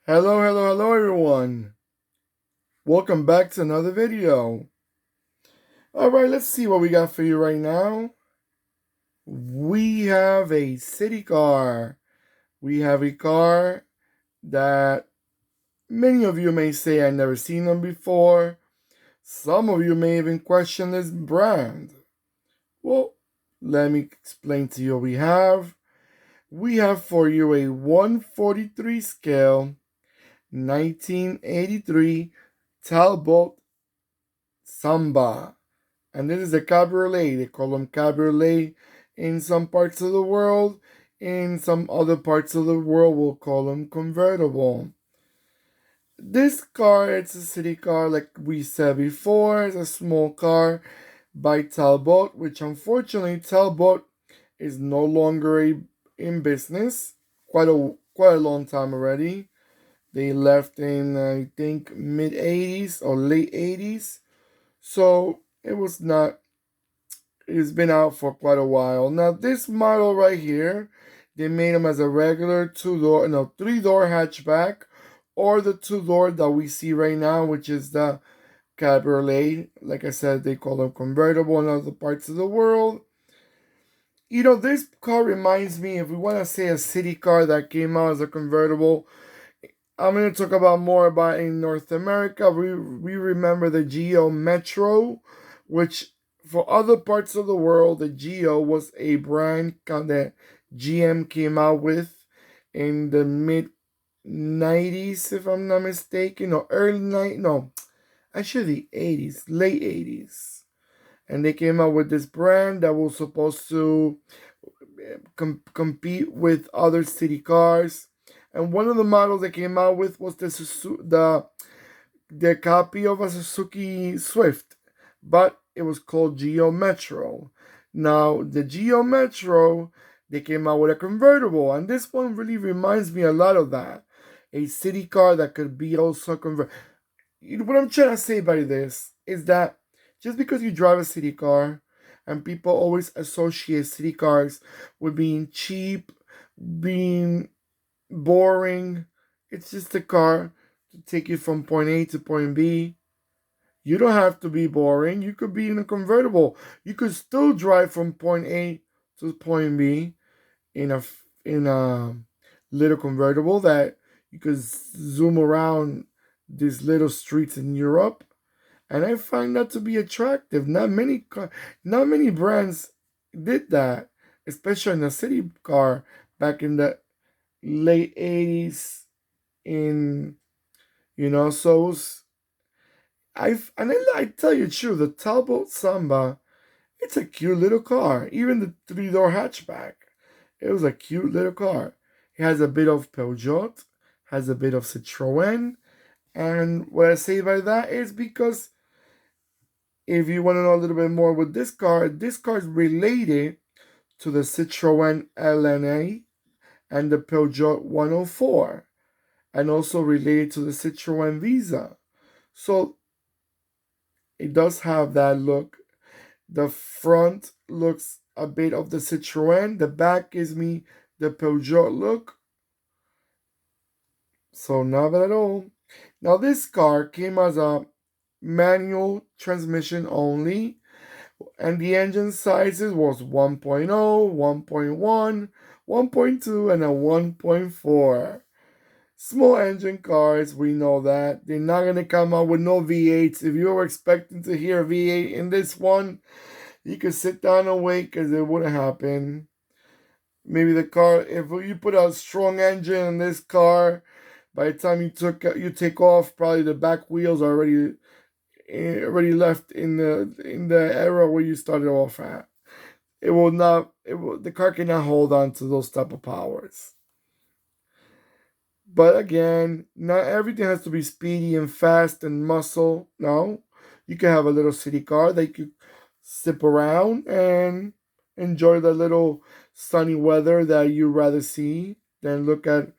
Hello, hello, hello everyone. Welcome back to another video. Alright, let's see what we got for you right now. We have a city car. We have a car that many of you may say I've never seen them before. Some of you may even question this brand. Well, let me explain to you what we have. We have for you a 143 scale 1983 Talbot Samba. And this is a cabriolet. They call them cabriolet in some parts of the world. In some other parts of the world, we'll call them convertible. This car, it's a city car, like we said before. It's a small car by Talbot, which unfortunately Talbot is no longer in business. Quite a long time already. They left in I think mid 80s or late 80s. So it's been out for quite a while. Now this model right here, they made them as a regular three-door hatchback, or the two-door that we see right now, which is the cabriolet. Like I said, they call them convertible in other parts of the world. This car reminds me, if we want to say a city car that came out as a convertible, I'm going to talk about more about in North America. We remember the Geo Metro, which for other parts of the world, the Geo was a brand that GM came out with in the mid 90s, if I'm not mistaken, or early 90s, no, actually the 80s, late 80s. And they came out with this brand that was supposed to compete with other city cars. And one of the models they came out with was the copy of a Suzuki Swift, but it was called Geo Metro. Now the Geo Metro, they came out with a convertible, and this one really reminds me a lot of that. A city car that could be also convertible. What I'm trying to say by this is that just because you drive a city car, and people always associate city cars with being cheap, being boring. It's just a car to take you from point A to point B. You don't have to be boring. You could be in a convertible. You could still drive from point A to point B in a little convertible that you could zoom around these little streets in Europe. And I find that to be attractive. Not many brands did that, especially in a city car back in the late 80s. In so I tell you true, the Talbot Samba, it's a cute little car. Even the three-door hatchback, it was a cute little car. It has a bit of Peugeot, has a bit of Citroën. And what I say by that is because if you want to know a little bit more with this car is related to the Citroën LNA and the Peugeot 104, and also related to the Citroën Visa. So it does have that look. The front looks a bit of the Citroën. The back gives me the Peugeot look. So not bad at all. Now this car came as a manual transmission only, and the engine sizes was 1.0, 1.1, 1.2, and a 1.4. Small engine cars, we know that. They're not going to come out with no V8s. If you were expecting to hear V8 in this one, you could sit down and wait because it wouldn't happen. Maybe the car, if you put a strong engine in this car, by the time you take off, probably the back wheels are already left in the era where you started off at. The car cannot hold on to those type of powers. But again, not everything has to be speedy and fast and muscle. No, you can have a little city car that you could sip around and enjoy the little sunny weather that you rather see than look at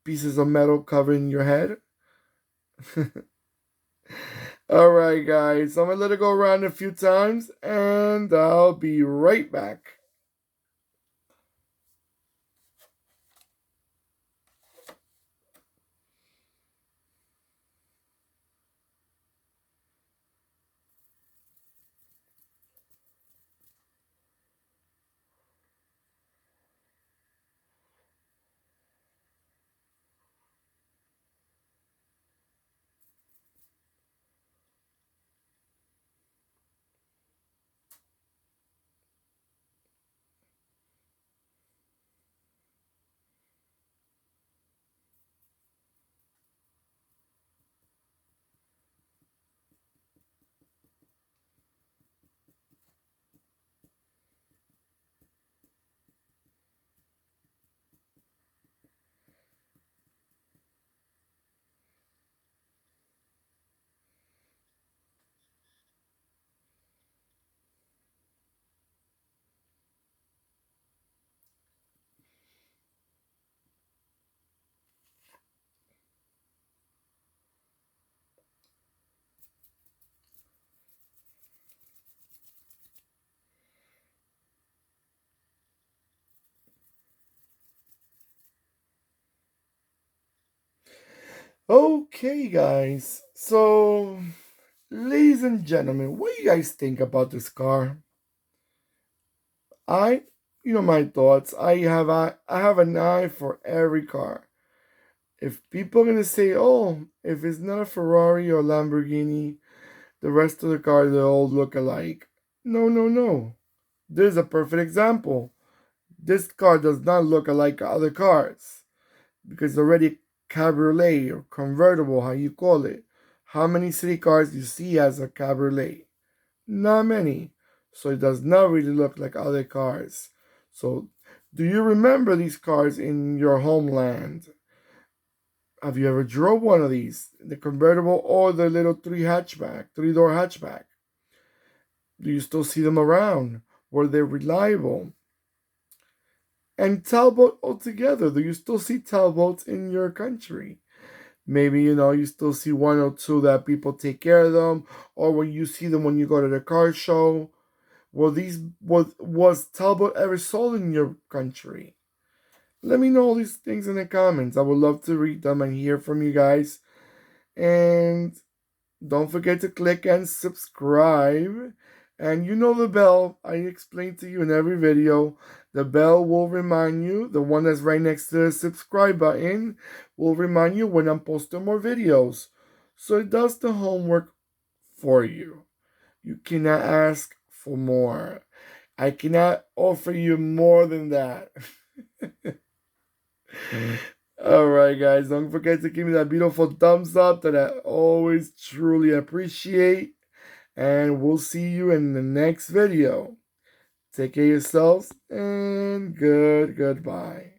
pieces of metal covering your head. All right, guys, I'm gonna let it go around a few times and I'll be right back. Okay, guys. So, ladies and gentlemen, what do you guys think about this car? I, my thoughts. I have an eye for every car. If people are gonna say, "Oh, if it's not a Ferrari or Lamborghini, the rest of the cars they all look alike," no, no, no. This is a perfect example. This car does not look alike other cars because it's already cabriolet or convertible, how you call it. How many city cars do you see as a cabriolet? Not many. So it does not really look like other cars. So do you remember these cars in your homeland? Have you ever drove one of these? The convertible or the little three-door hatchback? Do you still see them around? Were they reliable? And Talbot altogether, do you still see Talbots in your country? Maybe you still see one or two that people take care of them, or when you see them when you go to the car show. Was Talbot ever sold in your country? Let me know all these things in the comments. I would love to read them and hear from you guys. And don't forget to click and subscribe. And you know the bell. I explained to you in every video. The bell will remind you, the one that's right next to the subscribe button, will remind you when I'm posting more videos. So it does the homework for you. You cannot ask for more. I cannot offer you more than that. Alright, guys, don't forget to give me that beautiful thumbs up that I always truly appreciate. And we'll see you in the next video. Take care of yourselves and goodbye.